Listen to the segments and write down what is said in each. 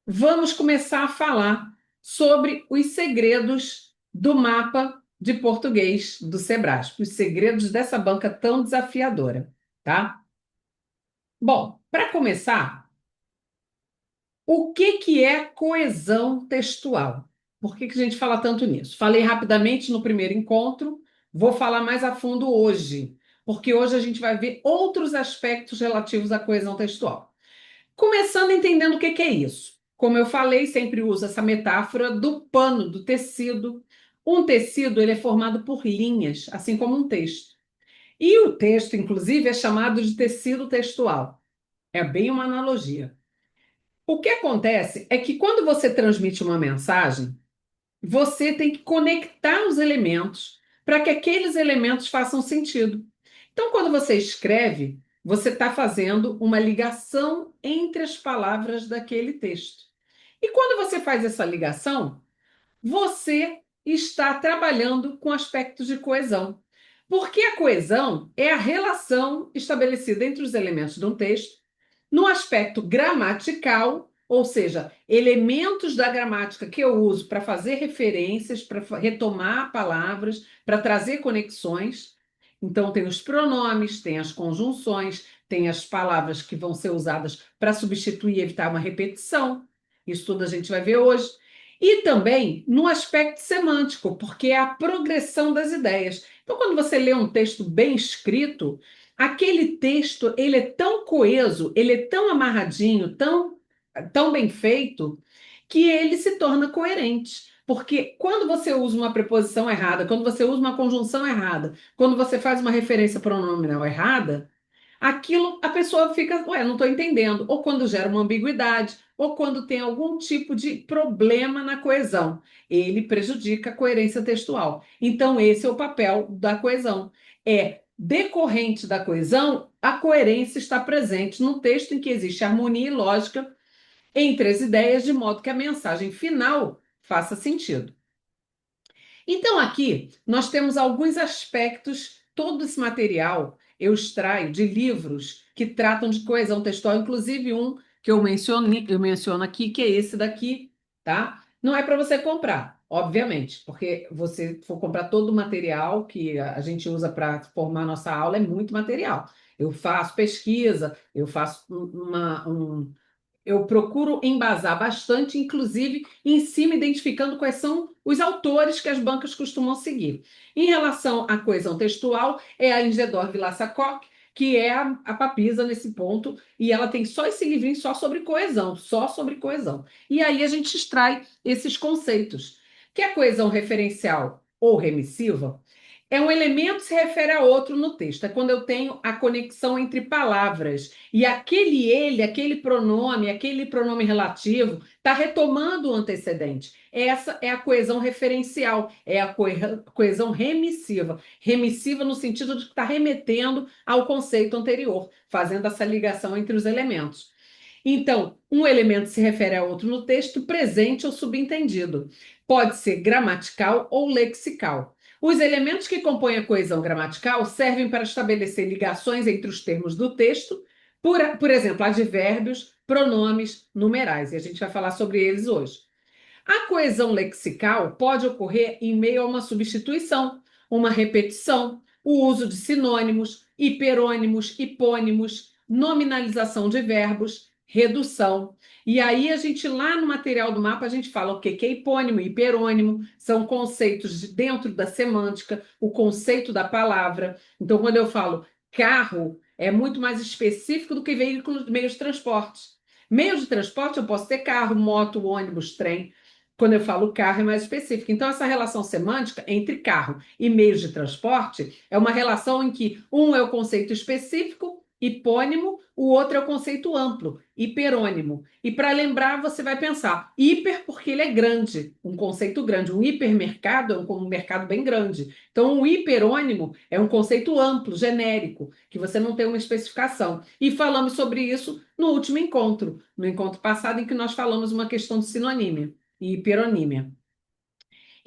vamos começar a falar sobre os segredos do mapa de português do Sebrasp, os segredos dessa banca tão desafiadora, tá? Bom, para começar, o que é coesão textual? Por que a gente fala tanto nisso? Falei rapidamente no primeiro encontro, vou falar mais a fundo hoje, porque hoje a gente vai ver outros aspectos relativos à coesão textual. Começando entendendo o que é isso. Como eu falei, sempre uso essa metáfora do pano, do tecido. Um tecido ele é formado por linhas, assim como um texto. E o texto, inclusive, é chamado de tecido textual. É bem uma analogia. O que acontece é que quando você transmite uma mensagem, você tem que conectar os elementos para que aqueles elementos façam sentido. Então, quando você escreve, você está fazendo uma ligação entre as palavras daquele texto. E quando você faz essa ligação, você está trabalhando com aspectos de coesão. Porque a coesão é a relação estabelecida entre os elementos de um texto no aspecto gramatical, ou seja, elementos da gramática que eu uso para fazer referências, para retomar palavras, para trazer conexões. Então, tem os pronomes, tem as conjunções, tem as palavras que vão ser usadas para substituir e evitar uma repetição. Isso tudo a gente vai ver hoje. E também no aspecto semântico, porque é a progressão das ideias. Então, quando você lê um texto bem escrito, aquele texto ele é tão coeso, ele é tão amarradinho, tão bem feito, que ele se torna coerente. Porque quando você usa uma preposição errada, quando você usa uma conjunção errada, quando você faz uma referência pronominal errada, aquilo a pessoa fica, ué, não estou entendendo. Ou quando gera uma ambiguidade, ou quando tem algum tipo de problema na coesão. Ele prejudica a coerência textual. Então, esse é o papel da coesão. É decorrente da coesão, a coerência está presente no texto em que existe harmonia e lógica entre as ideias, de modo que a mensagem final faça sentido. Então, aqui nós temos alguns aspectos, todo esse material eu extraio de livros que tratam de coesão textual, inclusive um que eu menciono aqui, que é esse daqui, tá? Não é para você comprar, obviamente, porque você for comprar todo o material que a gente usa para formar nossa aula, é muito material. Eu faço pesquisa, eu faço eu procuro embasar bastante, inclusive em cima, identificando quais são os autores que as bancas costumam seguir. Em relação à coesão textual, é a Ingedor Vilaça-Koch, que é a papisa nesse ponto, e ela tem só esse livrinho só sobre coesão, só sobre coesão. E aí a gente extrai esses conceitos, que é a coesão referencial ou remissiva, é um elemento que se refere a outro no texto. É quando eu tenho a conexão entre palavras. E aquele pronome relativo, está retomando o antecedente. Essa é a coesão referencial, é a coesão remissiva. Remissiva no sentido de que está remetendo ao conceito anterior, fazendo essa ligação entre os elementos. Então, um elemento se refere a outro no texto, presente ou subentendido. Pode ser gramatical ou lexical. Os elementos que compõem a coesão gramatical servem para estabelecer ligações entre os termos do texto, por exemplo, advérbios, pronomes, numerais, e a gente vai falar sobre eles hoje. A coesão lexical pode ocorrer em meio a uma substituição, uma repetição, o uso de sinônimos, hiperônimos, hipônimos, nominalização de verbos, redução. E aí a gente lá no material do mapa a gente fala o que é hipônimo e hiperônimo, são conceitos dentro da semântica, o conceito da palavra. Então quando eu falo carro, é muito mais específico do que veículos, meios de transporte. Meios de transporte eu posso ter carro, moto, ônibus, trem. Quando eu falo carro, é mais específico. Então, essa relação semântica entre carro e meios de transporte é uma relação em que um é o conceito específico, hipônimo, o outro é o conceito amplo, hiperônimo. E para lembrar, você vai pensar hiper porque ele é grande, um conceito grande. Um hipermercado é um mercado bem grande. Então, um hiperônimo é um conceito amplo, genérico, que você não tem uma especificação. E falamos sobre isso no último encontro, no encontro passado, em que nós falamos uma questão de sinonímia e hiperonímia.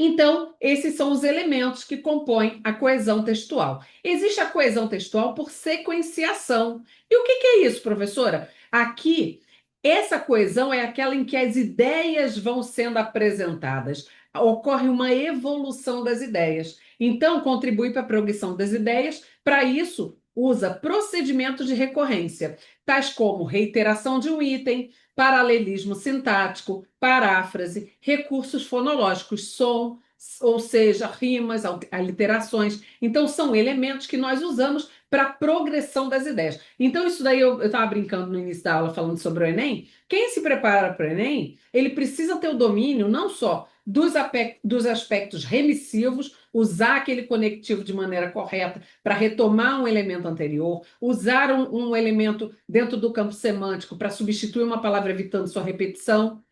Então, esses são os elementos que compõem a coesão textual. Existe a coesão textual por sequenciação. E o que é isso, professora? Aqui Essa coesão é aquela em que as ideias vão sendo apresentadas, ocorre uma evolução das ideias. Então, contribui para a progressão das ideias, para isso, usa procedimentos de recorrência, tais como reiteração de um item, paralelismo sintático, paráfrase, recursos fonológicos, som, ou seja, rimas, aliterações. Então, são elementos que nós usamos para a progressão das ideias. Então, isso daí eu estava brincando no início da aula falando sobre o Enem. Quem se prepara para o Enem, ele precisa ter o domínio não só dos aspectos remissivos, usar aquele conectivo de maneira correta para retomar um elemento anterior, usar um elemento dentro do campo semântico para substituir uma palavra evitando sua repetição.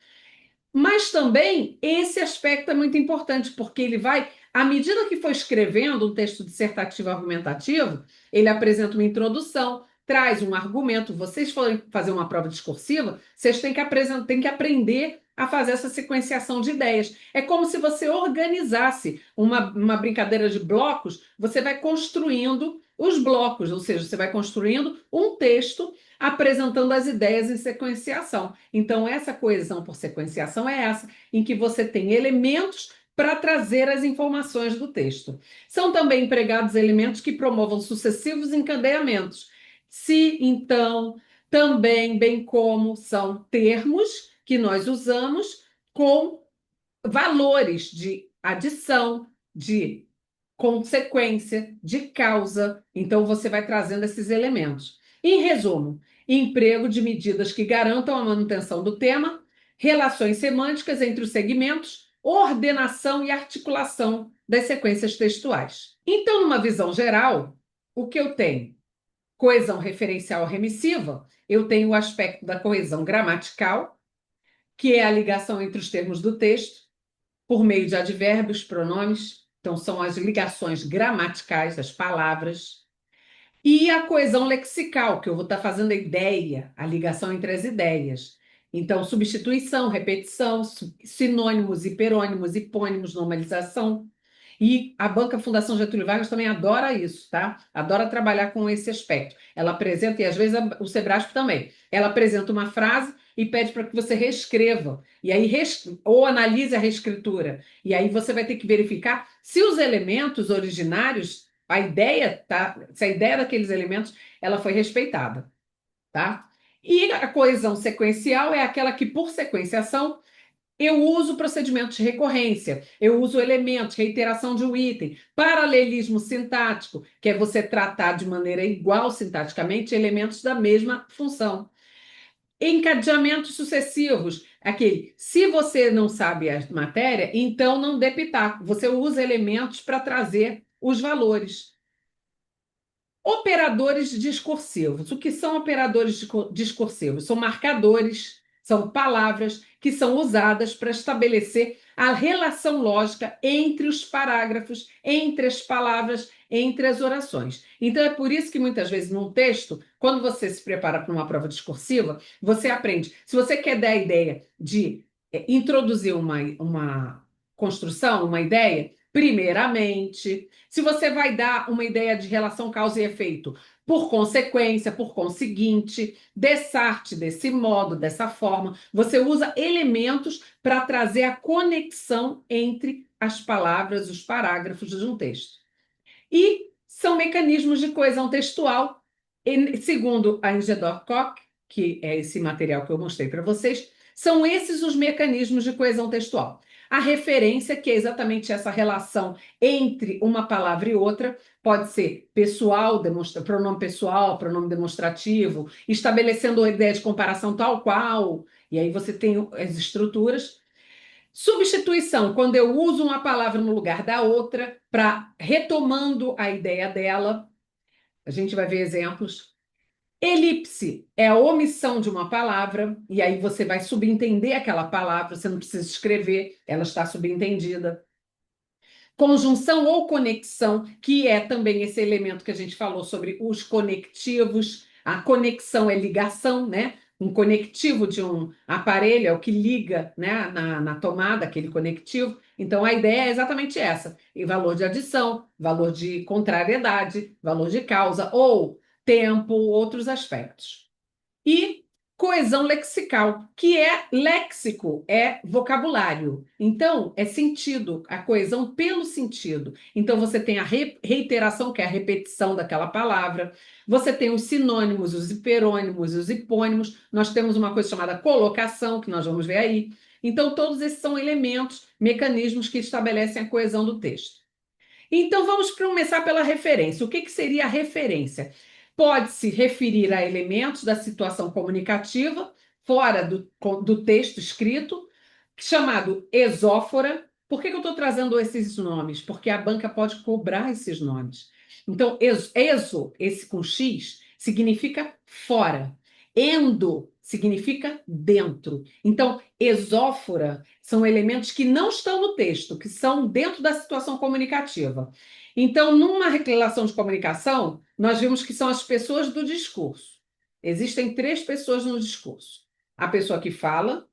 Mas também esse aspecto é muito importante, porque ele vai, à medida que for escrevendo um texto dissertativo argumentativo, ele apresenta uma introdução, traz um argumento. Vocês forem fazer uma prova discursiva, vocês têm que aprender a fazer essa sequenciação de ideias. É como se você organizasse uma brincadeira de blocos, você vai construindo os blocos, ou seja, você vai construindo um texto apresentando as ideias em sequenciação. Então, essa coesão por sequenciação é essa, em que você tem elementos para trazer as informações do texto. São também empregados elementos que promovam sucessivos encadeamentos. Se, então, também, bem como são termos que nós usamos com valores de adição, de consequência, de causa. Então, você vai trazendo esses elementos. Em resumo, emprego de medidas que garantam a manutenção do tema, relações semânticas entre os segmentos, ordenação e articulação das sequências textuais. Então, numa visão geral, o que eu tenho? Coesão referencial remissiva, eu tenho o aspecto da coesão gramatical, que é a ligação entre os termos do texto, por meio de advérbios, pronomes. Então, são as ligações gramaticais das palavras. E a coesão lexical, que eu vou estar fazendo a ideia, a ligação entre as ideias. Então, substituição, repetição, sinônimos, hiperônimos, hipônimos, normalização. E a Banca Fundação Getúlio Vargas também adora isso, tá? Adora trabalhar com esse aspecto. Ela apresenta, e às vezes o Sebrasp também, ela apresenta uma frase e pede para que você reescreva, e aí ou analise a reescritura. E aí você vai ter que verificar se os elementos originários, a ideia, tá? Se a ideia daqueles elementos ela foi respeitada, tá? E a coesão sequencial é aquela que, por sequenciação, eu uso procedimentos de recorrência, eu uso elementos, reiteração de um item, paralelismo sintático, que é você tratar de maneira igual sintaticamente elementos da mesma função. Encadeamentos sucessivos, aquele, se você não sabe a matéria, então não dê pitaco, você usa elementos para trazer os valores. Operadores discursivos. O que são operadores discursivos? São marcadores, são palavras que são usadas para estabelecer a relação lógica entre os parágrafos, entre as palavras, entre as orações. Então, é por isso que muitas vezes num texto, quando você se prepara para uma prova discursiva, você aprende. Se você quer dar a ideia de introduzir uma construção, uma ideia, primeiramente, se você vai dar uma ideia de relação causa e efeito, por consequência, por conseguinte, dessarte desse modo, dessa forma, você usa elementos para trazer a conexão entre as palavras, os parágrafos de um texto. E são mecanismos de coesão textual, segundo a Ingedor Koch, que é esse material que eu mostrei para vocês, são esses os mecanismos de coesão textual. A referência, que é exatamente essa relação entre uma palavra e outra, pode ser pessoal, pronome demonstrativo, estabelecendo a ideia de comparação tal qual, e aí você tem as estruturas. Substituição, quando eu uso uma palavra no lugar da outra, para retomando a ideia dela, a gente vai ver exemplos. Elipse é a omissão de uma palavra, e aí você vai subentender aquela palavra, você não precisa escrever, ela está subentendida. Conjunção ou conexão, que é também esse elemento que a gente falou sobre os conectivos. A conexão é ligação, né? Um conectivo de um aparelho é o que liga, né, na tomada, aquele conectivo. Então, a ideia é exatamente essa. E valor de adição, valor de contrariedade, valor de causa, ou tempo, outros aspectos. E Coesão lexical, que é léxico, é vocabulário. Então, é sentido, a coesão pelo sentido. Então, você tem a reiteração, que é a repetição daquela palavra. Você tem os sinônimos, os hiperônimos, os hipônimos. Nós temos uma coisa chamada colocação, que nós vamos ver aí. Então, todos esses são elementos, mecanismos que estabelecem a coesão do texto. Então, vamos começar pela referência. O que que seria a referência? Pode se referir a elementos da situação comunicativa, fora do texto escrito, chamado exófora. Por que que eu estou trazendo esses nomes? Porque a banca pode cobrar esses nomes. Então, exo, esse com X, significa fora. Endo significa dentro. Então, exófora são elementos que não estão no texto, que são dentro da situação comunicativa. Então, numa relação de comunicação, nós vimos que são as pessoas do discurso. Existem três pessoas no discurso: a pessoa que fala,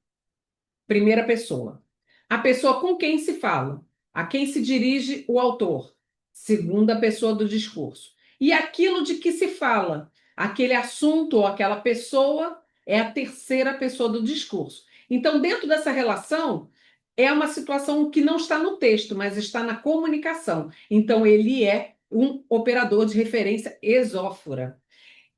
primeira pessoa; a pessoa com quem se fala, a quem se dirige o autor, segunda pessoa do discurso; e aquilo de que se fala, aquele assunto ou aquela pessoa, é a terceira pessoa do discurso. Então, dentro dessa relação, é uma situação que não está no texto, mas está na comunicação. Então, ele é um operador de referência exófora.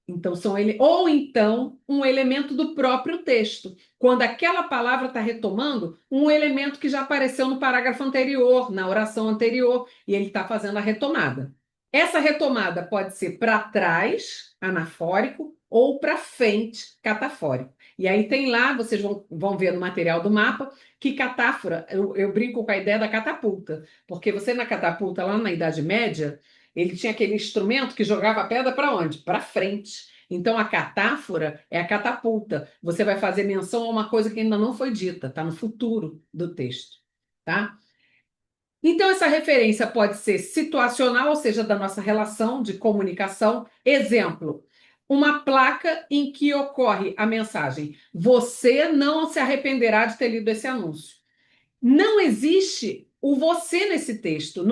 Então, ou então um elemento do próprio texto, quando aquela palavra está retomando um elemento que já apareceu no parágrafo anterior, na oração anterior, e ele está fazendo a retomada. Essa retomada pode ser para trás, anafórico, ou para frente, catafórico. E aí tem lá, vocês vão ver no material do mapa, que catáfora, eu brinco com a ideia da catapulta, porque você na catapulta, lá na Idade Média, ele tinha aquele instrumento que jogava a pedra para onde? Para frente. Então, a catáfora é a catapulta. Você vai fazer menção a uma coisa que ainda não foi dita, está no futuro do texto, tá? Então, essa referência pode ser situacional, ou seja, da nossa relação de comunicação. Exemplo, uma placa em que ocorre a mensagem: você não se arrependerá de ter lido esse anúncio. Não existe o você nesse texto.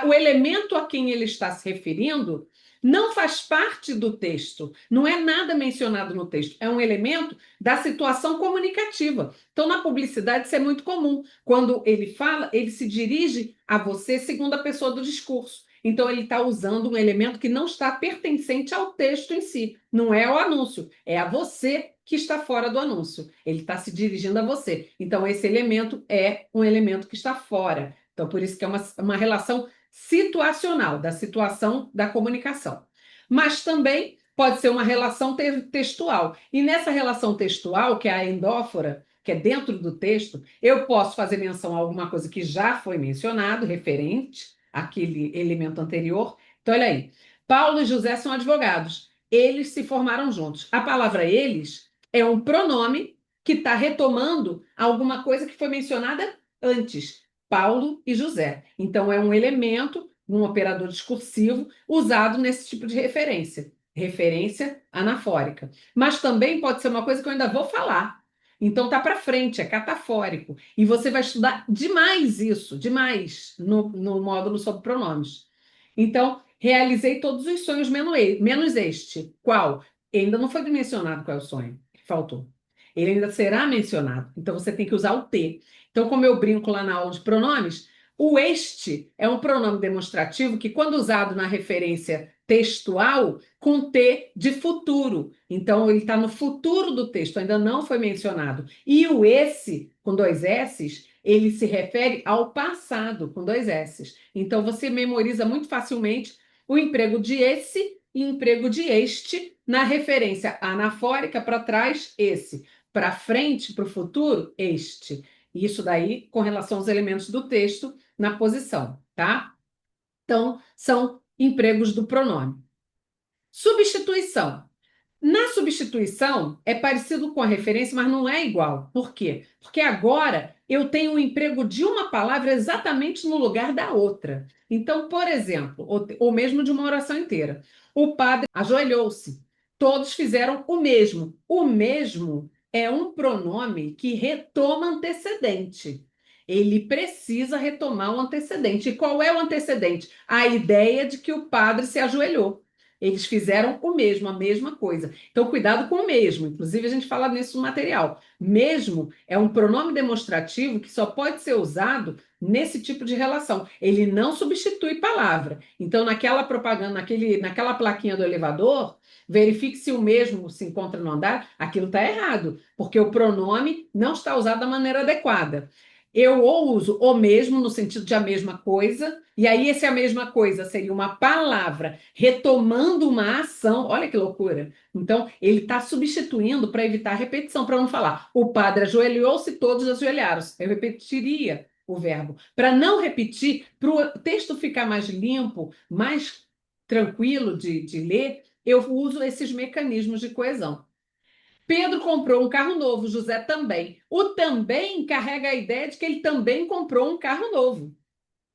O elemento a quem ele está se referindo não faz parte do texto. Não é nada mencionado no texto. É um elemento da situação comunicativa. Então, na publicidade, isso é muito comum. Quando ele fala, ele se dirige a você segundo a pessoa do discurso. Então, ele está usando um elemento que não está pertencente ao texto em si. Não é o anúncio, é a você que está fora do anúncio. Ele está se dirigindo a você. Então, esse elemento é um elemento que está fora. Então, por isso que é uma relação situacional, da situação da comunicação. Mas também pode ser uma relação textual. E nessa relação textual, que é a endófora, que é dentro do texto, eu posso fazer menção a alguma coisa que já foi mencionado, referente àquele elemento anterior. Então, olha aí. Paulo e José são advogados. Eles se formaram juntos. A palavra eles é um pronome que está retomando alguma coisa que foi mencionada antes. Paulo e José. Então, é um elemento, um operador discursivo, usado nesse tipo de referência. Referência anafórica. Mas também pode ser uma coisa que eu ainda vou falar. Então, tá para frente, é catafórico. E você vai estudar demais isso, demais, no módulo sobre pronomes. Então, realizei todos os sonhos menos este. Qual? Ainda não foi mencionado qual é o sonho que faltou. Ele ainda será mencionado. Então, você tem que usar o T. Então, como eu brinco lá na aula de pronomes, o este é um pronome demonstrativo que, quando usado na referência textual, com T de futuro. Então, ele está no futuro do texto, ainda não foi mencionado. E o esse, com dois S's, ele se refere ao passado, com dois S's. Então, você memoriza muito facilmente o emprego de esse e emprego de este na referência anafórica para trás, esse. Para frente, para o futuro, este. Isso daí com relação aos elementos do texto na posição, tá? Então, são empregos do pronome. Substituição. Na substituição, é parecido com a referência, mas não é igual. Por quê? Porque agora eu tenho o emprego de uma palavra exatamente no lugar da outra. Então, por exemplo, ou mesmo de uma oração inteira. O padre ajoelhou-se. Todos fizeram o mesmo. O mesmo é um pronome que retoma antecedente. Ele precisa retomar o antecedente. E qual é o antecedente? A ideia de que o padre se ajoelhou. Eles fizeram o mesmo, a mesma coisa. Então, cuidado com o mesmo. Inclusive, a gente fala nisso no material. Mesmo é um pronome demonstrativo que só pode ser usado nesse tipo de relação. Ele não substitui palavra. Então, naquela propaganda, naquela plaquinha do elevador, verifique se o mesmo se encontra no andar. Aquilo está errado, porque o pronome não está usado da maneira adequada. Eu ou uso o mesmo no sentido de a mesma coisa, e aí esse a mesma coisa seria uma palavra retomando uma ação. Olha que loucura. Então, ele está substituindo para evitar repetição, para não falar o padre ajoelhou-se, todos ajoelharam-se. Eu repetiria o verbo. Para não repetir, para o texto ficar mais limpo, mais tranquilo de ler, eu uso esses mecanismos de coesão. Pedro comprou um carro novo, José também. O também carrega a ideia de que ele também comprou um carro novo.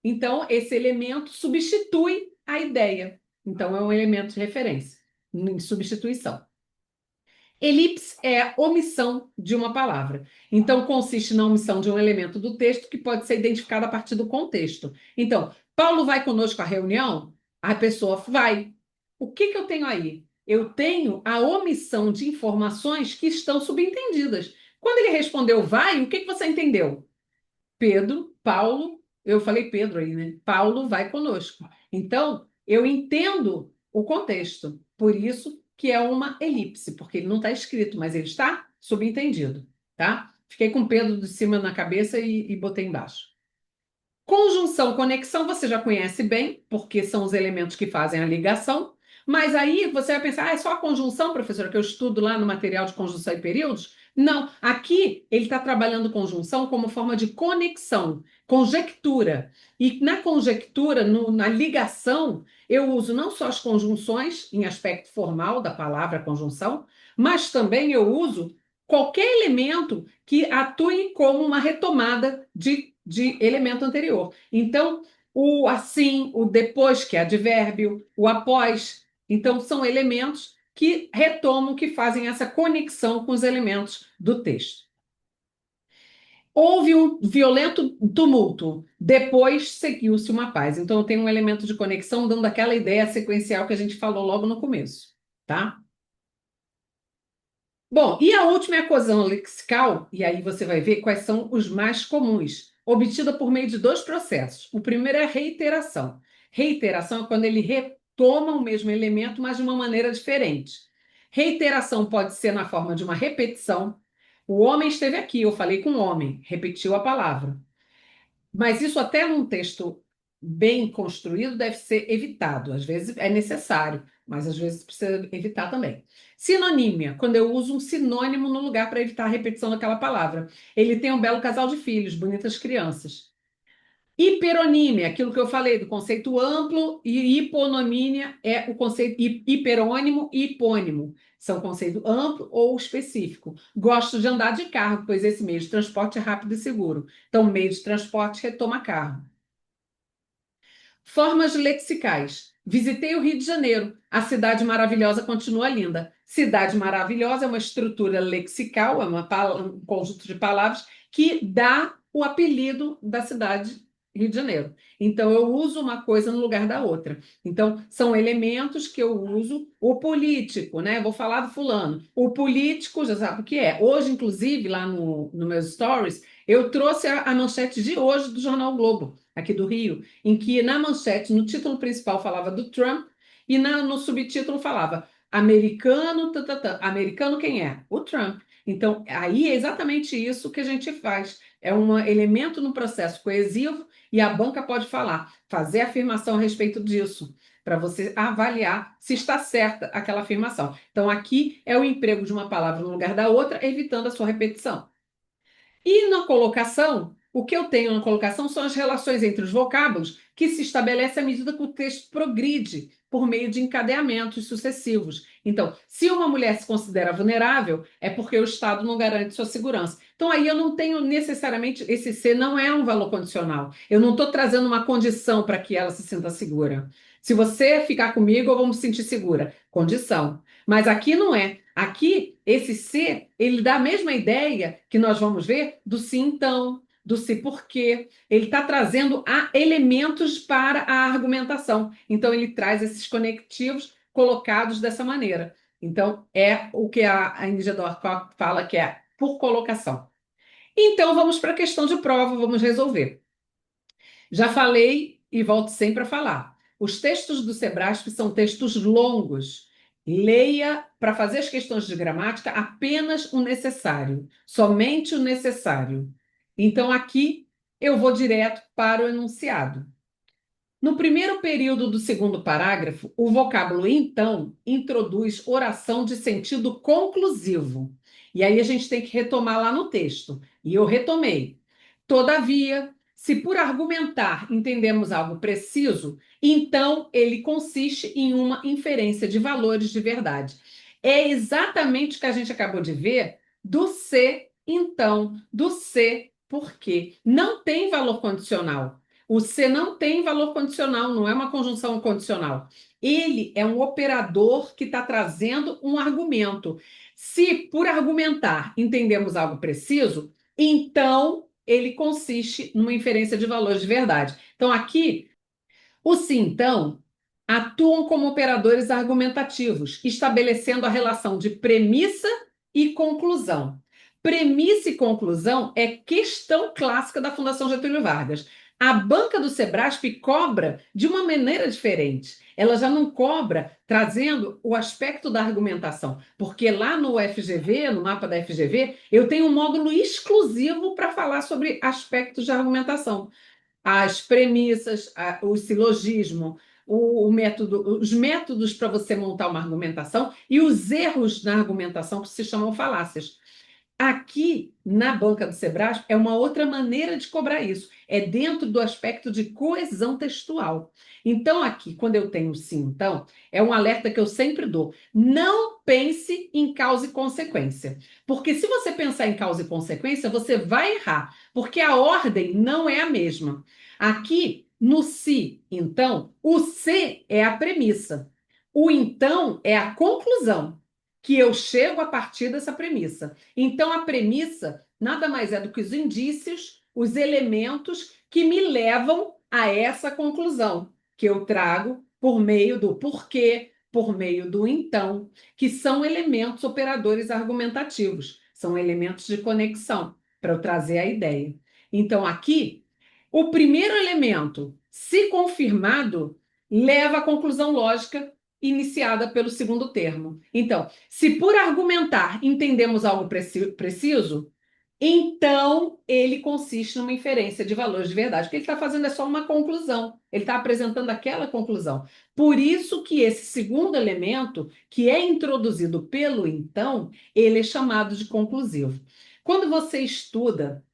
Então, esse elemento substitui a ideia. Então, é um elemento de referência, em substituição. Elipse é a omissão de uma palavra. Então, consiste na omissão de um elemento do texto que pode ser identificado a partir do contexto. Então, Paulo vai conosco à reunião? A pessoa vai. O que eu tenho aí? Eu tenho a omissão de informações que estão subentendidas. Quando ele respondeu vai, o que você entendeu? Pedro, Paulo, eu falei Pedro aí, né? Paulo vai conosco. Então, eu entendo o contexto. Por isso que é uma elipse, porque ele não está escrito, mas ele está subentendido, tá? Fiquei com Pedro de cima na cabeça e botei embaixo. Conjunção, conexão, você já conhece bem, porque são os elementos que fazem a ligação. Mas aí você vai pensar, é só a conjunção, professora, que eu estudo lá no material de conjunção e períodos? Não, aqui ele está trabalhando conjunção como forma de conexão, conjectura. E na conjectura, na ligação, eu uso não só as conjunções, em aspecto formal da palavra conjunção, mas também eu uso qualquer elemento que atue como uma retomada de elemento anterior. Então, o assim, o depois, que é advérbio, o após. Então, são elementos que retomam, que fazem essa conexão com os elementos do texto. Houve um violento tumulto, depois seguiu-se uma paz. Então, tem um elemento de conexão dando aquela ideia sequencial que a gente falou logo no começo, tá? Bom, e a última é a coesão lexical, e aí você vai ver quais são os mais comuns, obtida por meio de dois processos. O primeiro é a reiteração. Reiteração é quando ele retoma o mesmo elemento, mas de uma maneira diferente. Reiteração pode ser na forma de uma repetição. O homem esteve aqui, eu falei com o homem, repetiu a palavra. Mas isso até num texto bem construído deve ser evitado. Às vezes é necessário, mas às vezes precisa evitar também. Sinonímia, quando eu uso um sinônimo no lugar para evitar a repetição daquela palavra. Ele tem um belo casal de filhos, bonitas crianças. Hiperonímia, aquilo que eu falei do conceito amplo, e hiponomínia é o conceito hiperônimo e hipônimo. São conceito amplo ou específico. Gosto de andar de carro, pois esse meio de transporte é rápido e seguro. Então, meio de transporte retoma carro. Formas lexicais. Visitei o Rio de Janeiro. A cidade maravilhosa continua linda. Cidade maravilhosa é uma estrutura lexical, é um conjunto de palavras que dá o apelido da cidade Rio de Janeiro. Então, eu uso uma coisa no lugar da outra. Então, são elementos que eu uso. O político, né? Vou falar do fulano. O político, já sabe o que é. Hoje, inclusive, lá no meus stories, eu trouxe a manchete de hoje do Jornal o Globo, aqui do Rio, em que na manchete, no título principal, falava do Trump e no subtítulo falava americano, americano quem é? O Trump. Então, aí é exatamente isso que a gente faz. É um elemento no processo coesivo e a banca pode falar, fazer afirmação a respeito disso, para você avaliar se está certa aquela afirmação. Então, aqui é o emprego de uma palavra no lugar da outra, evitando a sua repetição. E na colocação, o que eu tenho na colocação são as relações entre os vocábulos que se estabelecem à medida que o texto progride por meio de encadeamentos sucessivos. Então, se uma mulher se considera vulnerável, é porque o Estado não garante sua segurança. Então, aí eu não tenho necessariamente, esse ser não é um valor condicional. Eu não estou trazendo uma condição para que ela se sinta segura. Se você ficar comigo, eu vou me sentir segura. Condição. Mas aqui não é. Aqui, esse se, ele dá a mesma ideia que nós vamos ver do se então, do se porque. Ele está trazendo elementos para a argumentação. Então, ele traz esses conectivos colocados dessa maneira. Então, é o que a Ingrid Dorfman fala que é por colocação. Então, vamos para a questão de prova, vamos resolver. Já falei e volto sempre a falar. Os textos do Sebrasp são textos longos. Leia, para fazer as questões de gramática, apenas o necessário, somente o necessário. Então, aqui eu vou direto para o enunciado. No primeiro período do segundo parágrafo, o vocábulo então introduz oração de sentido conclusivo. E aí a gente tem que retomar lá no texto. E eu retomei. Todavia, se por argumentar entendemos algo preciso, então ele consiste em uma inferência de valores de verdade. É exatamente o que a gente acabou de ver do se, então, do se, porque. Não tem valor condicional. O se não tem valor condicional, não é uma conjunção condicional. Ele é um operador que está trazendo um argumento. Se por argumentar entendemos algo preciso, então ele consiste numa inferência de valores de verdade. Então, aqui, os se então atuam como operadores argumentativos, estabelecendo a relação de premissa e conclusão. Premissa e conclusão é questão clássica da Fundação Getúlio Vargas. A banca do Sebrasp cobra de uma maneira diferente. Ela já não cobra trazendo o aspecto da argumentação, porque lá no FGV, no mapa da FGV, eu tenho um módulo exclusivo para falar sobre aspectos de argumentação, as premissas, o silogismo, o método, os métodos para você montar uma argumentação e os erros na argumentação que se chamam falácias. Aqui, na banca do Sebrasp, é uma outra maneira de cobrar isso. É dentro do aspecto de coesão textual. Então, aqui, quando eu tenho sim, então, é um alerta que eu sempre dou. Não pense em causa e consequência. Porque se você pensar em causa e consequência, você vai errar. Porque a ordem não é a mesma. Aqui, no se, então, o se é a premissa. O então é a conclusão que eu chego a partir dessa premissa. Então, a premissa nada mais é do que os indícios, os elementos que me levam a essa conclusão, que eu trago por meio do porquê, por meio do então, que são elementos operadores argumentativos, são elementos de conexão para eu trazer a ideia. Então, aqui, o primeiro elemento, se confirmado, leva à conclusão lógica iniciada pelo segundo termo. Então, se por argumentar entendemos algo preciso, então ele consiste numa inferência de valores de verdade. O que ele está fazendo é só uma conclusão. Ele está apresentando aquela conclusão. Por isso que esse segundo elemento, que é introduzido pelo então, ele é chamado de conclusivo. Quando você estuda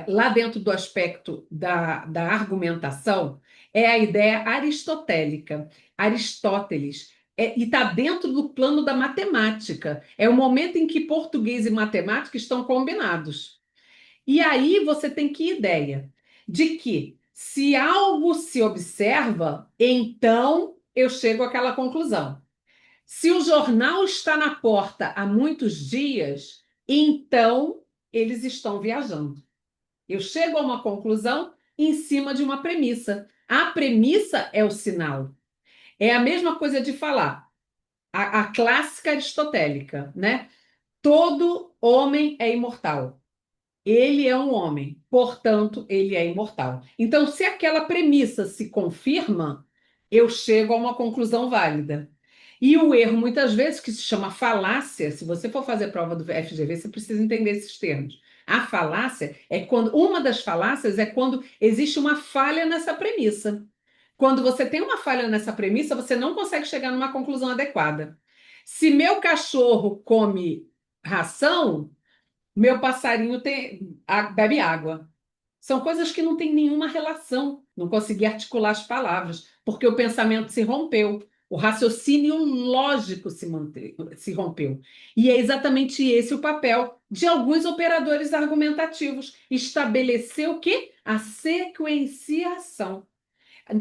lá dentro do aspecto da argumentação, é a ideia aristotélica. Aristóteles. E está dentro do plano da matemática. É o momento em que português e matemática estão combinados. E aí você tem que ideia de que se algo se observa, então eu chego àquela conclusão. Se o jornal está na porta há muitos dias, então eles estão viajando. Eu chego a uma conclusão em cima de uma premissa. A premissa é o sinal. É a mesma coisa de falar, a clássica aristotélica, né? Todo homem é imortal. Ele é um homem, portanto, ele é imortal. Então, se aquela premissa se confirma, eu chego a uma conclusão válida. E o erro, muitas vezes, que se chama falácia, se você for fazer prova do FGV, você precisa entender esses termos. A falácia é quando, uma das falácias é quando existe uma falha nessa premissa. Quando você tem uma falha nessa premissa, você não consegue chegar numa conclusão adequada. Se meu cachorro come ração, meu passarinho bebe água. São coisas que não têm nenhuma relação. Não consegui articular as palavras, porque o pensamento se rompeu. O raciocínio lógico se rompeu. E é exatamente esse o papel de alguns operadores argumentativos. Estabelecer o quê? A sequenciação.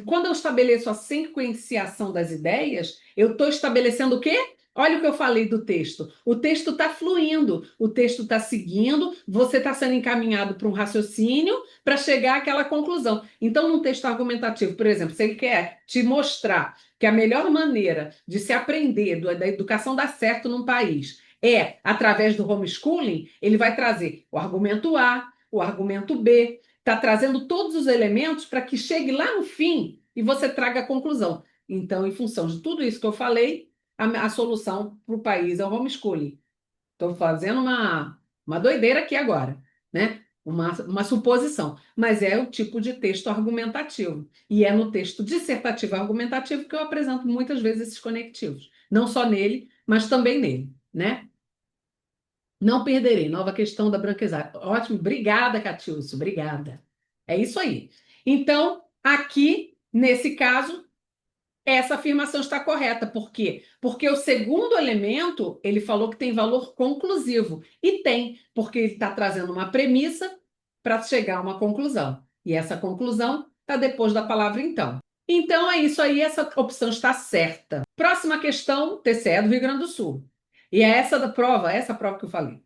Quando eu estabeleço a sequenciação das ideias, eu estou estabelecendo o quê? Olha o que eu falei do texto. O texto está fluindo, o texto está seguindo, você está sendo encaminhado para um raciocínio para chegar àquela conclusão. Então, num texto argumentativo, por exemplo, se ele quer te mostrar que a melhor maneira de se aprender, da educação dar certo num país, é através do homeschooling, ele vai trazer o argumento A, o argumento B, está trazendo todos os elementos para que chegue lá no fim e você traga a conclusão. Então, em função de tudo isso que eu falei, a solução para o país é o homeschooling. Estou fazendo uma doideira aqui agora, né? Uma suposição, mas é o tipo de texto argumentativo. E é no texto dissertativo argumentativo que eu apresento muitas vezes esses conectivos. Não só nele, mas também nele, né? Não perderei. Nova questão da branquezada. Ótimo. Obrigada, Catiúcio. Obrigada. É isso aí. Então, aqui, nesse caso, essa afirmação está correta. Por quê? Porque o segundo elemento, ele falou que tem valor conclusivo. E tem, porque ele está trazendo uma premissa para chegar a uma conclusão. E essa conclusão está depois da palavra então. Então é isso aí, essa opção está certa. Próxima questão, TCE do Rio Grande do Sul. E é essa prova que eu falei.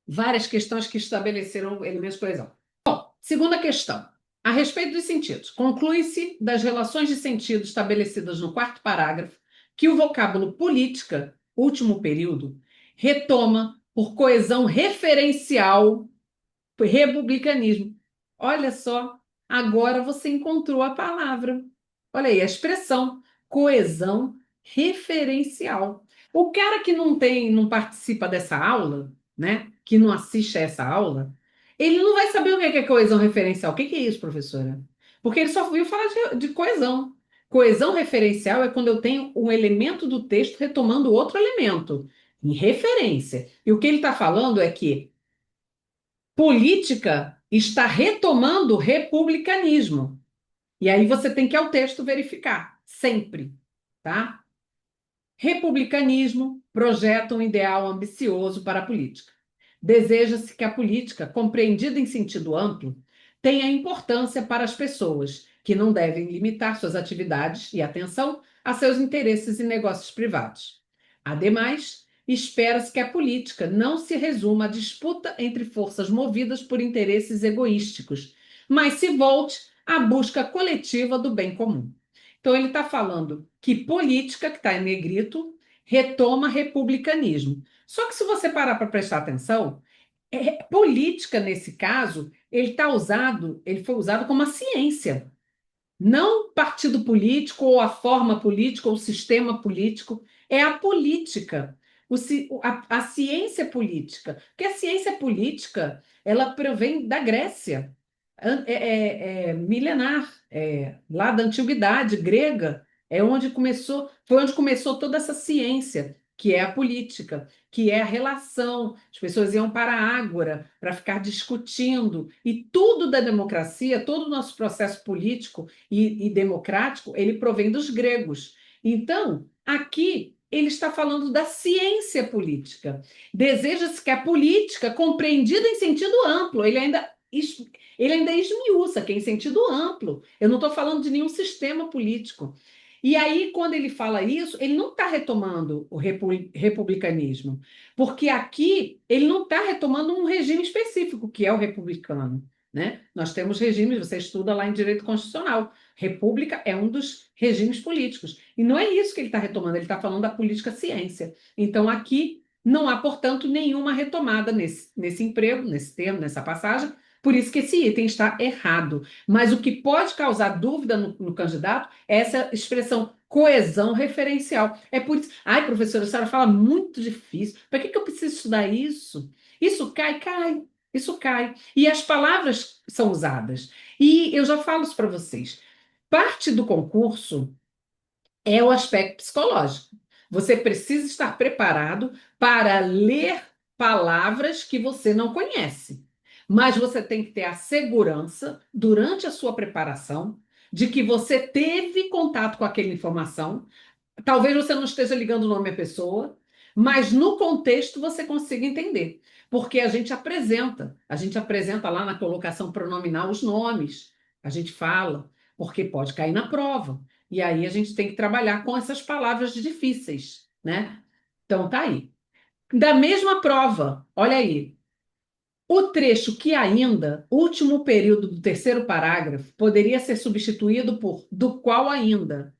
Várias questões que estabeleceram elementos de coesão. Segunda questão. A respeito dos sentidos, conclui-se das relações de sentido estabelecidas no quarto parágrafo que o vocábulo política, último período, retoma por coesão referencial, republicanismo. Olha só, agora você encontrou a palavra. Olha aí, a expressão coesão referencial. O cara que não participa dessa aula, né, que não assiste a essa aula, ele não vai saber o que é coesão referencial. O que é isso, professora? Porque ele só ouviu falar de coesão. Coesão referencial é quando eu tenho um elemento do texto retomando outro elemento, em referência. E o que ele está falando é que política está retomando o republicanismo. E aí você tem que ir ao texto verificar, sempre, tá? Republicanismo projeta um ideal ambicioso para a política. Deseja-se que a política, compreendida em sentido amplo, tenha importância para as pessoas, que não devem limitar suas atividades e atenção a seus interesses e negócios privados. Ademais, espera-se que a política não se resuma à disputa entre forças movidas por interesses egoísticos, mas se volte à busca coletiva do bem comum. Então, ele está falando que política, que está em negrito, retoma republicanismo. Só que se você parar para prestar atenção, política, nesse caso, ele foi usado como a ciência, não partido político, ou a forma política, ou o sistema político, é a política, a ciência política. Porque a ciência política, ela provém da Grécia, milenar, lá da antiguidade grega, foi onde começou toda essa ciência, que é a política, que é a relação. As pessoas iam para a ágora para ficar discutindo, e tudo da democracia, todo o nosso processo político e democrático, ele provém dos gregos. Então, aqui ele está falando da ciência política. Deseja-se que a política, compreendida em sentido amplo, ele ainda esmiuça, que é em sentido amplo. Eu não estou falando de nenhum sistema político. E aí, quando ele fala isso, ele não está retomando o republicanismo, porque aqui ele não está retomando um regime específico, que é o republicano, né? Nós temos regimes, você estuda lá em direito constitucional. República é um dos regimes políticos. E não é isso que ele está retomando, ele está falando da política ciência. Então, aqui não há, portanto, nenhuma retomada nesse emprego, nesse termo, nessa passagem, por isso que esse item está errado. Mas o que pode causar dúvida no candidato é essa expressão coesão referencial. É por isso. Ai, professora, a senhora fala muito difícil. Para que eu preciso estudar isso? Isso cai, cai. Isso cai. E as palavras são usadas. E eu já falo isso para vocês. Parte do concurso é o aspecto psicológico. Você precisa estar preparado para ler palavras que você não conhece. Mas você tem que ter a segurança, durante a sua preparação, de que você teve contato com aquela informação. Talvez você não esteja ligando o nome à pessoa, mas no contexto você consiga entender. Porque a gente apresenta lá na colocação pronominal os nomes, a gente fala, porque pode cair na prova. E aí a gente tem que trabalhar com essas palavras difíceis, né? Então tá aí. Da mesma prova, olha aí. O trecho que ainda, último período do terceiro parágrafo, poderia ser substituído por do qual ainda,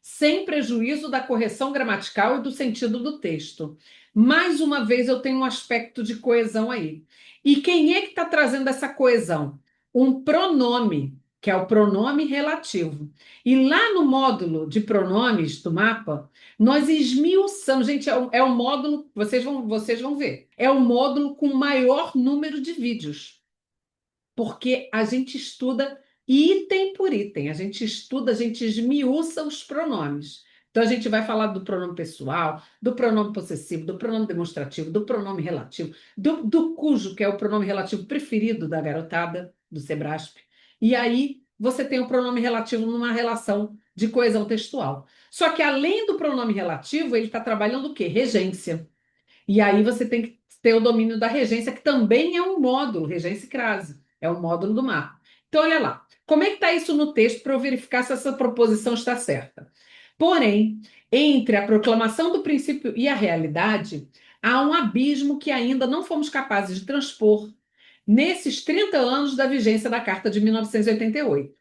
sem prejuízo da correção gramatical e do sentido do texto. Mais uma vez, eu tenho um aspecto de coesão aí. E quem é que está trazendo essa coesão? Um pronome, que é o pronome relativo. E lá no módulo de pronomes do mapa, nós esmiuçamos, gente, é um módulo, vocês vão ver, é o módulo com maior número de vídeos porque a gente estuda item por item, a gente estuda, a gente esmiuça os pronomes. Então, a gente vai falar do pronome pessoal, do pronome possessivo, do pronome demonstrativo, do pronome relativo, do cujo, que é o pronome relativo preferido da garotada, do Sebrasp. E aí, você tem o pronome relativo numa relação de coesão textual. Só que, além do pronome relativo, ele está trabalhando o quê? Regência. E aí você tem que ter o domínio da regência, que também é um módulo, regência e crase, é um módulo do mapa. Então, olha lá, como é que está isso no texto para eu verificar se essa proposição está certa? Porém, entre a proclamação do princípio e a realidade, há um abismo que ainda não fomos capazes de transpor nesses 30 anos da vigência da Carta de 1988.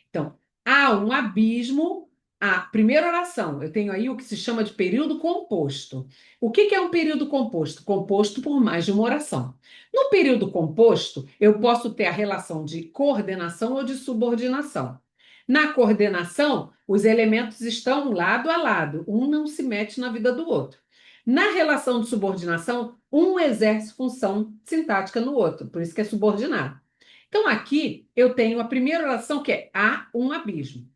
Então, há um abismo. A primeira oração, eu tenho aí o que se chama de período composto. O que é um período composto? Composto por mais de uma oração. No período composto, eu posso ter a relação de coordenação ou de subordinação. Na coordenação, os elementos estão lado a lado, um não se mete na vida do outro. Na relação de subordinação, um exerce função sintática no outro, por isso que é subordinado. Então, aqui eu tenho a primeira oração, que é há um abismo.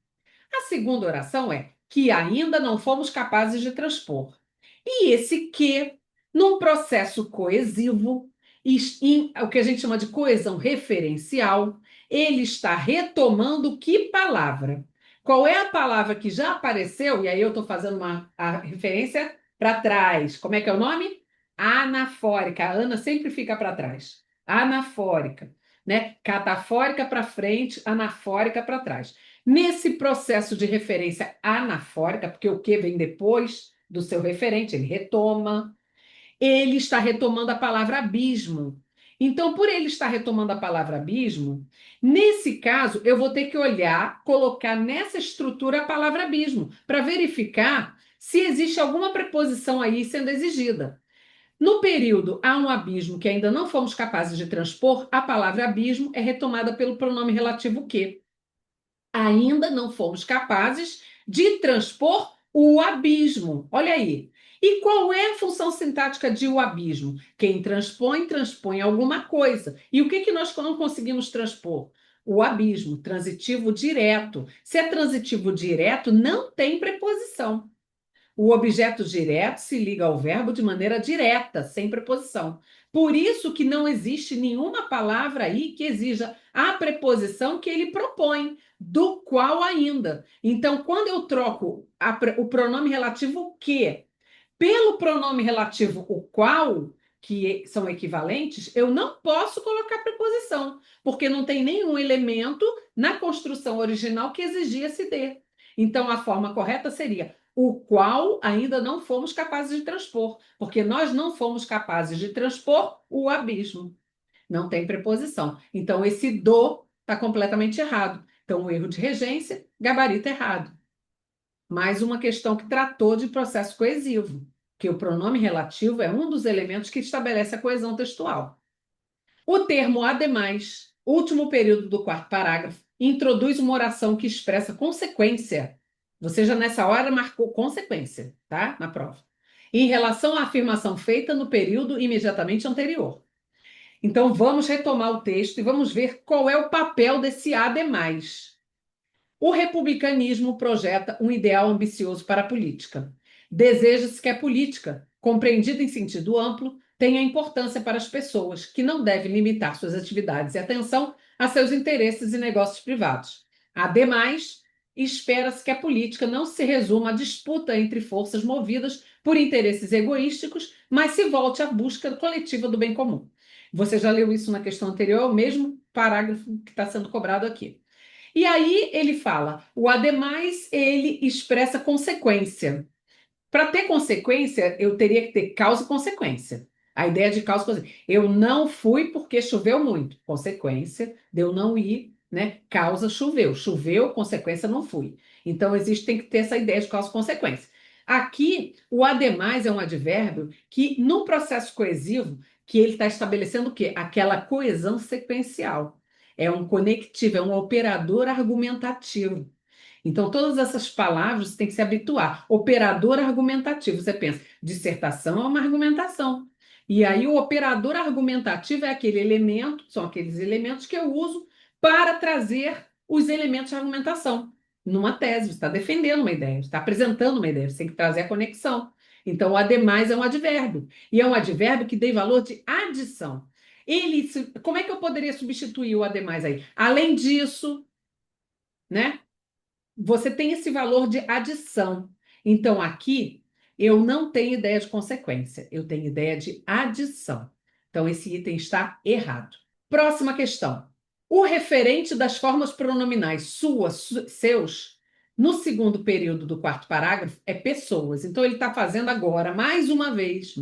A segunda oração é que ainda não fomos capazes de transpor. E esse que, num processo coesivo, em o que a gente chama de coesão referencial, ele está retomando que palavra? Qual é a palavra que já apareceu? E aí eu estou fazendo a referência para trás. Como é que é o nome? Anafórica. A Ana sempre fica para trás. Anafórica, né? Catafórica para frente, anafórica para trás. Nesse processo de referência anafórica, porque o que vem depois do seu referente, ele está retomando a palavra abismo. Então, por ele estar retomando a palavra abismo, nesse caso, eu vou ter que olhar, colocar nessa estrutura a palavra abismo, para verificar se existe alguma preposição aí sendo exigida. No período há um abismo que ainda não fomos capazes de transpor, a palavra abismo é retomada pelo pronome relativo que ainda não fomos capazes de transpor o abismo. Olha aí. E qual é a função sintática de o abismo? Quem transpõe, transpõe alguma coisa. E o que nós não conseguimos transpor? O abismo, transitivo direto. Se é transitivo direto, não tem preposição. O objeto direto se liga ao verbo de maneira direta, sem preposição. Por isso que não existe nenhuma palavra aí que exija a preposição que ele propõe, do qual ainda. Então, quando eu troco o pronome relativo que pelo pronome relativo o qual, que são equivalentes, eu não posso colocar preposição, porque não tem nenhum elemento na construção original que exigia se dê. Então, a forma correta seria o qual ainda não fomos capazes de transpor, porque nós não fomos capazes de transpor o abismo. Não tem preposição. Então, esse do está completamente errado. Então, o erro de regência, gabarito errado. Mais uma questão que tratou de processo coesivo, que o pronome relativo é um dos elementos que estabelece a coesão textual. O termo ademais, último período do quarto parágrafo, introduz uma oração que expressa consequência. Você já nessa hora marcou consequência, tá? Na prova. Em relação à afirmação feita no período imediatamente anterior. Então, vamos retomar o texto e vamos ver qual é o papel desse ademais. O republicanismo projeta um ideal ambicioso para a política. Deseja-se que a política, compreendida em sentido amplo, tenha importância para as pessoas, que não deve limitar suas atividades e atenção a seus interesses e negócios privados. Ademais, espera-se que a política não se resuma à disputa entre forças movidas por interesses egoísticos, mas se volte à busca coletiva do bem comum. Você já leu isso na questão anterior, é o mesmo parágrafo que está sendo cobrado aqui. E aí ele fala, o ademais, ele expressa consequência. Para ter consequência, eu teria que ter causa e consequência. A ideia de causa e consequência. Eu não fui porque choveu muito. Consequência de eu não ir, né? Causa choveu. Choveu, consequência não fui. Então, tem que ter essa ideia de causa e consequência. Aqui, o ademais é um advérbio que, no processo coesivo, que ele está estabelecendo o quê? Aquela coesão sequencial. É um conectivo, é um operador argumentativo. Então, todas essas palavras você tem que se habituar. Operador argumentativo, você pensa, dissertação é uma argumentação. E aí, o operador argumentativo é aquele elemento, são aqueles elementos que eu uso para trazer os elementos de argumentação. Numa tese, você está defendendo uma ideia, você está apresentando uma ideia, você tem que trazer a conexão. Então, o ademais é um advérbio. E é um advérbio que tem valor de adição. Como é que eu poderia substituir o ademais aí? Além disso, né? Você tem esse valor de adição. Então, aqui, eu não tenho ideia de consequência, eu tenho ideia de adição. Então, esse item está errado. Próxima questão. O referente das formas pronominais seus, no segundo período do quarto parágrafo, é pessoas. Então, ele está fazendo agora, mais uma vez,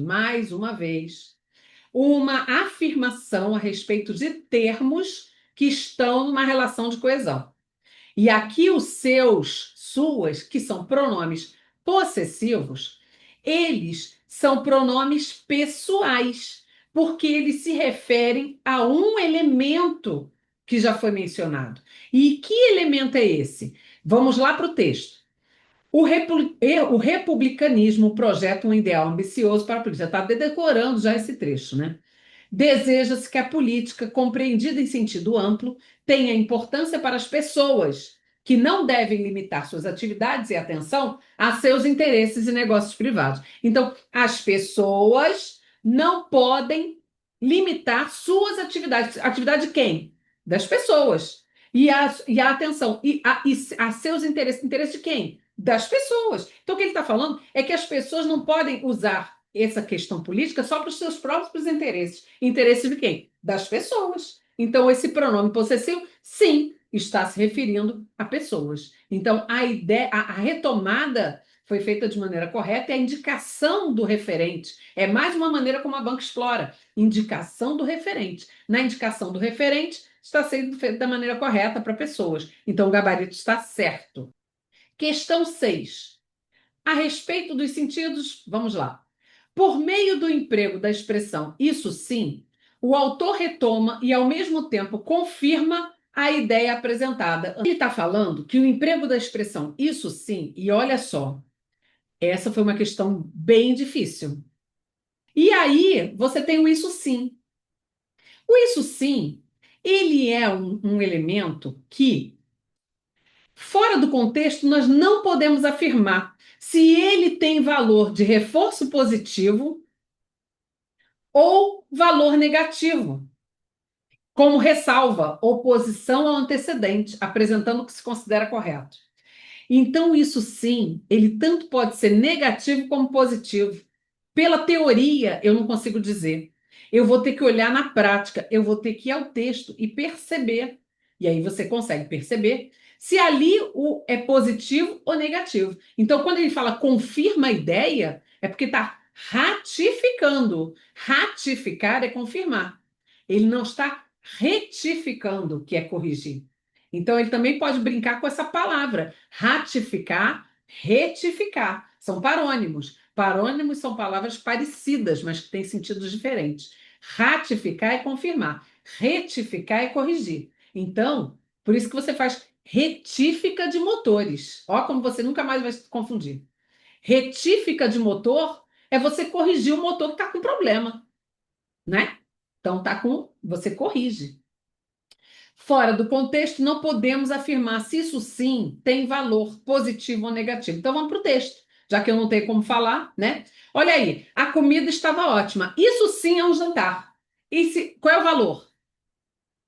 uma afirmação a respeito de termos que estão numa relação de coesão. E aqui os suas, que são pronomes possessivos, eles são pronomes pessoais, porque eles se referem a um elemento que já foi mencionado. E que elemento é esse? Vamos lá para o texto. O republicanismo projeta um ideal ambicioso para a política. Já está decorando já esse trecho, né? Deseja-se que a política, compreendida em sentido amplo, tenha importância para as pessoas, que não devem limitar suas atividades e atenção a seus interesses e negócios privados. Então, as pessoas não podem limitar suas atividades. Atividade de quem? Das pessoas. E a atenção. E a seus interesses. Interesse de quem? Das pessoas. Então, o que ele está falando é que as pessoas não podem usar essa questão política só para os seus próprios interesses. Interesses de quem? Das pessoas. Então, esse pronome possessivo, sim, está se referindo a pessoas. Então, a ideia, a retomada foi feita de maneira correta e a indicação do referente é mais uma maneira como a banca explora. Indicação do referente. Na indicação do referente, está sendo feito da maneira correta para pessoas. Então, o gabarito está certo. Questão 6. A respeito dos sentidos, vamos lá. Por meio do emprego da expressão isso sim, o autor retoma e, ao mesmo tempo, confirma a ideia apresentada. Ele está falando que o emprego da expressão isso sim, e olha só, essa foi uma questão bem difícil. E aí, você tem o isso sim. O isso sim, ele é um elemento que, fora do contexto, nós não podemos afirmar se ele tem valor de reforço positivo ou valor negativo, como ressalva, oposição ao antecedente, apresentando o que se considera correto. Então, isso sim, ele tanto pode ser negativo como positivo. Pela teoria, eu não consigo dizer. Eu vou ter que olhar na prática, eu vou ter que ir ao texto e perceber. E aí você consegue perceber se ali o é positivo ou negativo. Então, quando ele fala confirma a ideia, é porque está ratificando. Ratificar é confirmar. Ele não está retificando, que é corrigir. Então, ele também pode brincar com essa palavra, ratificar, retificar. São parônimos. Parônimos são palavras parecidas, mas que têm sentidos diferentes. Ratificar é confirmar. Retificar é corrigir. Então, por isso que você faz retífica de motores. Ó, como você nunca mais vai se confundir. Retífica de motor é você corrigir o motor que está com problema, né? Então, você corrige. Fora do contexto, não podemos afirmar se isso sim tem valor positivo ou negativo. Então vamos para o texto, já que eu não tenho como falar, né? Olha aí, a comida estava ótima. Isso sim é um jantar. Qual é o valor?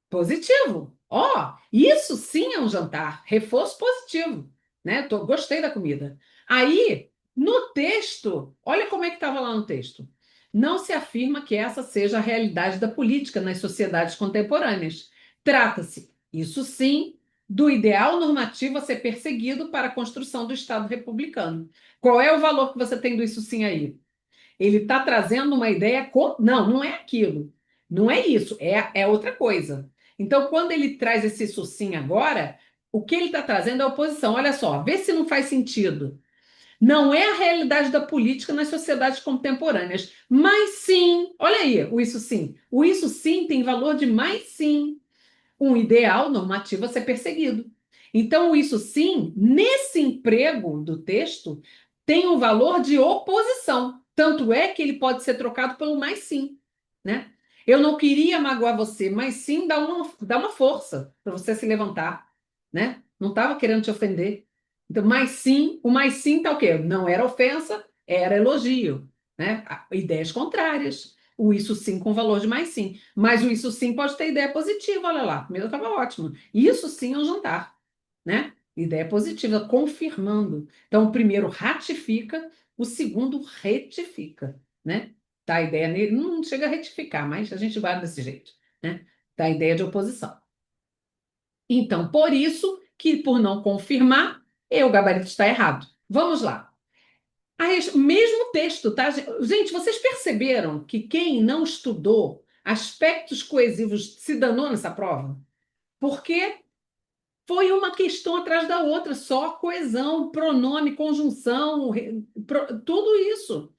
Positivo. Ó, isso sim é um jantar. Reforço positivo, né? Gostei da comida. Aí, no texto, olha como é que estava lá no texto. Não se afirma que essa seja a realidade da política nas sociedades contemporâneas. Trata-se, isso sim, do ideal normativo a ser perseguido para a construção do Estado republicano. Qual é o valor que você tem do isso sim aí? Ele está trazendo uma ideia. Não, não é aquilo. Não é isso, é outra coisa. Então, quando ele traz esse isso sim agora, o que ele está trazendo é a oposição. Olha só, vê se não faz sentido. Não é a realidade da política nas sociedades contemporâneas, mas sim, olha aí, o isso sim. O isso sim tem valor de mais sim um ideal normativo a ser perseguido. Então, o isso sim, nesse emprego do texto, tem um valor de oposição. Tanto é que ele pode ser trocado pelo mais sim, né? Eu não queria magoar você, mas sim dá uma força para você se levantar, né? Não estava querendo te ofender. Então, mais sim, o mais sim tá o quê? Não era ofensa, era elogio, né? Ideias contrárias. O isso sim com valor de mais sim. Mas o isso sim pode ter ideia positiva, olha lá. A comida estava ótima. Isso sim é um jantar, né? Ideia positiva, confirmando. Então, o primeiro ratifica, o segundo retifica, né? Tá a ideia nele, não chega a retificar, mas a gente guarda desse jeito, né? Tá a ideia de oposição. Então, por isso que, por não confirmar, o gabarito está errado. Vamos lá. Mesmo texto, tá? Gente, vocês perceberam que quem não estudou aspectos coesivos se danou nessa prova? Porque foi uma questão atrás da outra, só coesão, pronome, conjunção, tudo isso.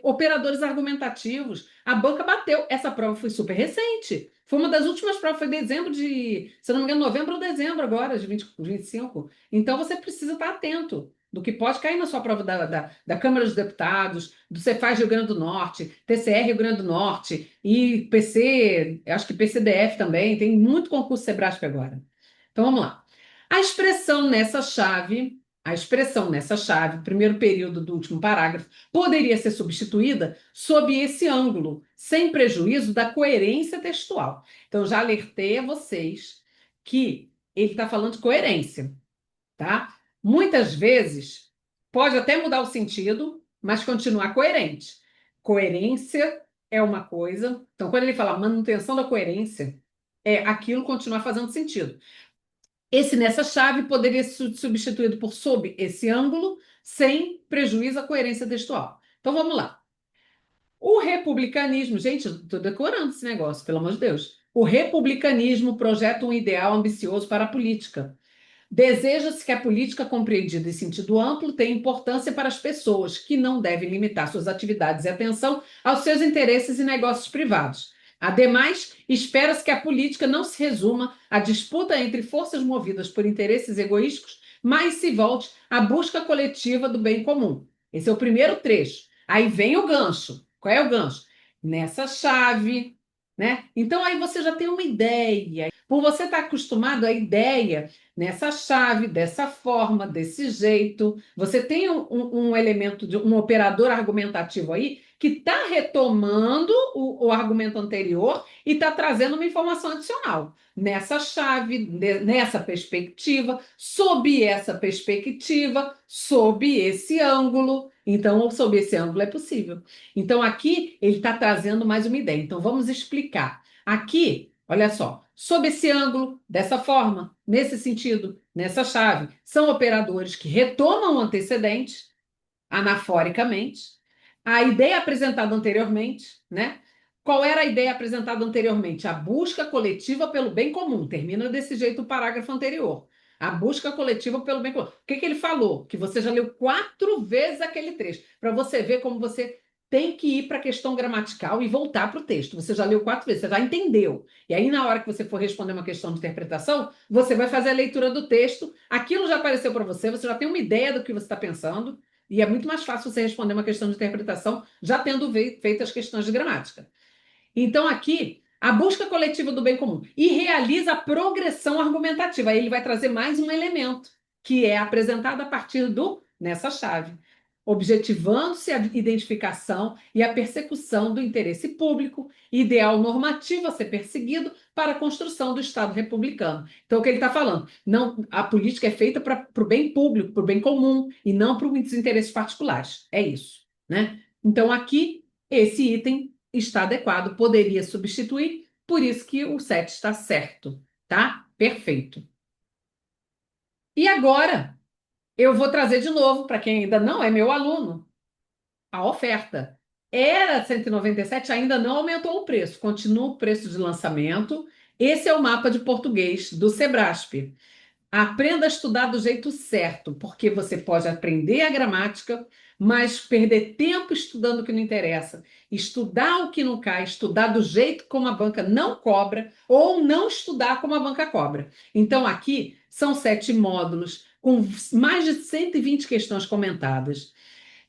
Operadores argumentativos. A banca bateu. Essa prova foi super recente. Foi uma das últimas provas, foi dezembro de, se não me engano, novembro ou dezembro agora, de 25. Então você precisa estar atento do que pode cair na sua prova da Câmara dos Deputados, do Cefaz Rio Grande do Norte, TCR Rio Grande do Norte e PC, acho que PCDF também, tem muito concurso Sebrasp agora. Então vamos lá. A expressão nessa chave, primeiro período do último parágrafo, poderia ser substituída sob esse ângulo, sem prejuízo da coerência textual. Então já alertei a vocês que ele está falando de coerência, tá? Muitas vezes pode até mudar o sentido, mas continuar coerente. Coerência é uma coisa. Então, quando ele fala manutenção da coerência, é aquilo continuar fazendo sentido. Esse nessa chave poderia ser substituído por sob esse ângulo, sem prejuízo à coerência textual. Então vamos lá. O republicanismo, gente, estou decorando esse negócio, pelo amor de Deus. O republicanismo projeta um ideal ambicioso para a política. Deseja-se que a política compreendida em sentido amplo tenha importância para as pessoas, que não devem limitar suas atividades e atenção aos seus interesses e negócios privados. Ademais, espera-se que a política não se resuma à disputa entre forças movidas por interesses egoísticos, mas se volte à busca coletiva do bem comum. Esse é o primeiro trecho. Aí vem o gancho. Qual é o gancho? Nessa chave, né? Então aí você já tem uma ideia. Por você estar acostumado à ideia nessa chave, dessa forma, desse jeito. Você tem um elemento, de um operador argumentativo aí que está retomando o argumento anterior e está trazendo uma informação adicional. Nessa chave, nessa perspectiva, sob essa perspectiva, sob esse ângulo. Então, sob esse ângulo é possível. Então, aqui ele está trazendo mais uma ideia. Então, vamos explicar. Aqui, olha só, sob esse ângulo, dessa forma, nesse sentido, nessa chave, são operadores que retomam o antecedente, anaforicamente, a ideia apresentada anteriormente, né? Qual era a ideia apresentada anteriormente? A busca coletiva pelo bem comum. Termina desse jeito o parágrafo anterior. A busca coletiva pelo bem comum. O que ele falou? Que você já leu 4 vezes aquele trecho, para você ver como você tem que ir para a questão gramatical e voltar para o texto. Você já leu 4 vezes, você já entendeu. E aí, na hora que você for responder uma questão de interpretação, você vai fazer a leitura do texto. Aquilo já apareceu para você, você já tem uma ideia do que você está pensando. E é muito mais fácil você responder uma questão de interpretação já tendo feito as questões de gramática. Então, aqui, a busca coletiva do bem comum e realiza a progressão argumentativa. Aí ele vai trazer mais um elemento, que é apresentado a partir do nessa chave, objetivando-se a identificação e a persecução do interesse público, ideal normativo a ser perseguido para a construção do Estado republicano. Então, o que ele está falando? Não, a política é feita para o bem público, para o bem comum, e não para os interesses particulares. É isso, né? Então, aqui, esse item está adequado, poderia substituir, por isso que o 7 está certo, tá? Perfeito. E agora eu vou trazer de novo, para quem ainda não é meu aluno, a oferta. Era 197, ainda não aumentou o preço, continua o preço de lançamento. Esse é o mapa de português do Sebrasp. Aprenda a estudar do jeito certo, porque você pode aprender a gramática, mas perder tempo estudando o que não interessa, estudar o que não cai, estudar do jeito como a banca não cobra, ou não estudar como a banca cobra. Então, aqui são 7 módulos, com mais de 120 questões comentadas.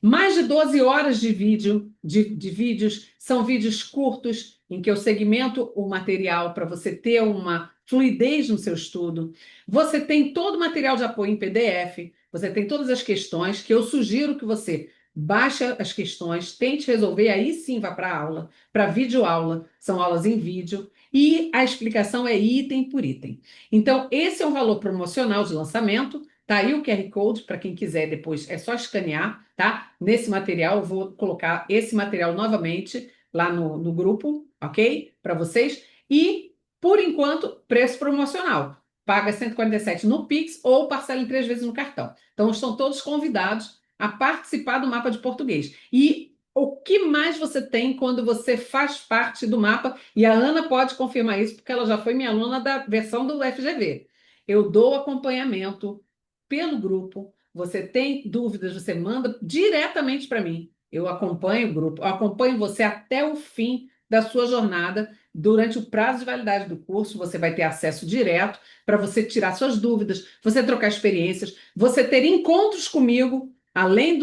Mais de 12 horas de vídeo, de vídeos, são vídeos curtos em que eu segmento o material para você ter uma fluidez no seu estudo. Você tem todo o material de apoio em PDF, você tem todas as questões que eu sugiro que você baixe as questões, tente resolver, aí sim vá para a aula, para videoaula, são aulas em vídeo, e a explicação é item por item. Então, esse é um valor promocional de lançamento. Tá aí o QR Code para quem quiser depois, é só escanear, tá? Nesse material, eu vou colocar esse material novamente lá no grupo, ok? Para vocês. E, por enquanto, preço promocional. Paga 147 no Pix ou parcela em 3 vezes no cartão. Então, estão todos convidados a participar do mapa de português. E o que mais você tem quando você faz parte do mapa? E a Ana pode confirmar isso, porque ela já foi minha aluna da versão do FGV. Eu dou acompanhamento pelo grupo. Você tem dúvidas, você manda diretamente para mim. Eu acompanho o grupo, eu acompanho você até o fim da sua jornada. Durante o prazo de validade do curso, você vai ter acesso direto para você tirar suas dúvidas, você trocar experiências, você ter encontros comigo. Além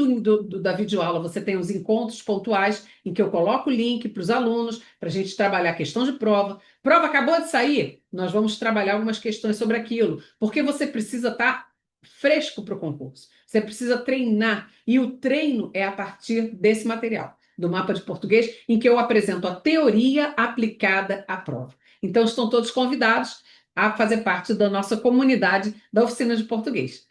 da videoaula, você tem os encontros pontuais em que eu coloco o link para os alunos, para a gente trabalhar a questão de prova. Prova acabou de sair, nós vamos trabalhar algumas questões sobre aquilo, porque você precisa estar fresco para o concurso. Você precisa treinar, e o treino é a partir desse material, do mapa de português, em que eu apresento a teoria aplicada à prova. Então, estão todos convidados a fazer parte da nossa comunidade da oficina de português.